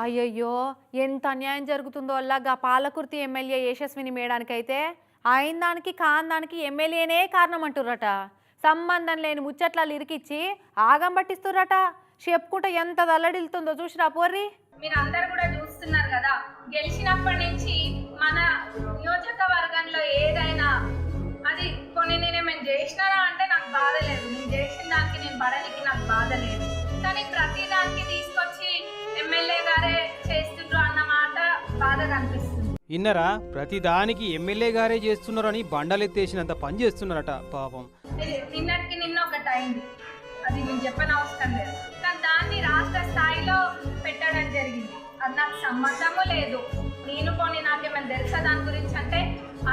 అయ్యయ్యో! ఎంత అన్యాయం జరుగుతుందో అల్లా పాలకుర్తి ఎమ్మెల్యే యశస్విని మేడానికైతే అయిన దానికి కాని దానికి ఎమ్మెల్యేనే కారణం అంటుర్రట. సంబంధం లేని ముచ్చట్లలో ఇరికిచ్చి ఆగం పట్టిస్తుర్రట. చెప్పుకుంటే ఎంత దల్లడిల్తుందో చూసిరా పోర్రి. మీరందరూ కూడా చూస్తున్నారు కదా, గెలిచినప్పటి నుంచి మన నియోజకవర్గంలో ఏదైనా అది కొన్ని నేను చేసినారా అంటే నాకు బాధ లేదు, నేను చేసిన దానికి నేను పడనికి నాకు బాధ లేదు. కానీ ప్రతి దానికి తీసుకొచ్చి ఎమ్మెల్యే గారే చేస్తుండ్రు అన్న మాట బాధగా అనిపిస్తుంది. ఇన్నరా ప్రతి దానికి ఎమ్మెల్యే గారే చేస్తున్నారని బండలెత్తేసినంత పని చేస్తున్నారట పాపం. నిన్నటికి నిన్న ఒకటి అయింది, అది నేను చెప్పనవసరం లేదు. కానీ దాన్ని రాష్ట్ర స్థాయిలో పెట్టడం జరిగింది. అది నాకు సంబంధము లేదు. నేను పోనీ నాకేమైనా తెలుసా దాని గురించి అంటే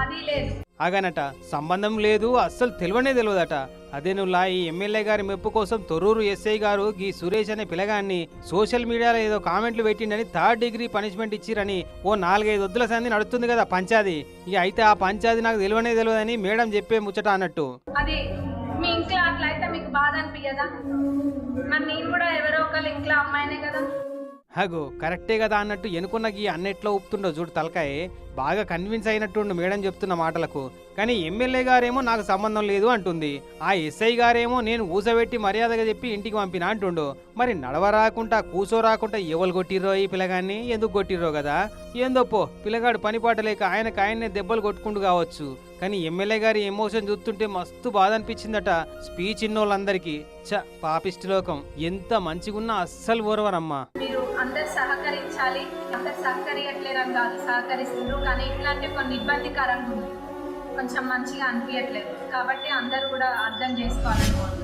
అది లేదు. ఆగానట సంబంధం లేదు, అస్సలు తెలియదట. అదే నువ్వులా ఈ ఎమ్మెల్యే గారి మెప్పు కోసం తొర్రూరు ఎస్ఐ గారు ఈ సురేష్ అనే పిల్లగాన్ని సోషల్ మీడియాలో ఏదో కామెంట్లు పెట్టిండని 3rd డిగ్రీ పనిష్మెంట్ ఇచ్చిరని ఓ 4-5 వద్దుల సంది నడుస్తుంది కదా పంచాది. ఇక అయితే ఆ పంచాది నాకు తెలియదని మేడం చెప్పే ముచ్చట అన్నట్టు. అది మీ ఇంట్లో అట్లా అయితే మీకు బాధ అనిపించదా? మరి నేను కూడా ఎవరో ఒకళ్ళ ఇంట్లో అమ్మాయినే కదా. హగో కరెక్టే కదా అన్నట్టు ఎనుకున్నకి అన్నెట్లో ఉప్పుతుండో చూడు తలకాయ. బాగా కన్విన్స్ అయినట్టుండు మేడం చెప్తున్న మాటలకు. కానీ ఎమ్మెల్యే గారేమో నాకు సంబంధం లేదు అంటుంది. ఆ ఎస్ఐ గారేమో నేను ఊసబెట్టి మర్యాదగా చెప్పి ఇంటికి పంపినా అంటుండు. మరి నడవరాకుండా కూసోరాకుండా ఎవరు కొట్టిర్రో ఈ పిల్లగాన్ని, ఎందుకు కొట్టిర్రో కదా. ఏందోపో పిల్లగాడు పనిపాట లేక ఆయననే దెబ్బలు కొట్టుకుంటూ కావచ్చు. కానీ ఎమ్మెల్యే గారి ఎమోషన్ చూస్తుంటే మస్తు బాధ అనిపించిందట స్పీచ్ ఇన్నోళ్ళందరికీ. పాపిష్టి లోకం ఎంత మంచిగున్నా అస్సలు ఓరవరమ్మా. మీరు అందరు సహకరించాలి, అందరు సహకరియట్లేరని కాదు, సహకరిస్తున్నారు. కానీ ఇట్లాంటి కొన్ని ఇబ్బందికరంగా ఉంది, కొంచెం మంచిగా అనిపించట్లేదు. కాబట్టి అందరూ కూడా అర్థం చేసుకోవాలనుకోండి.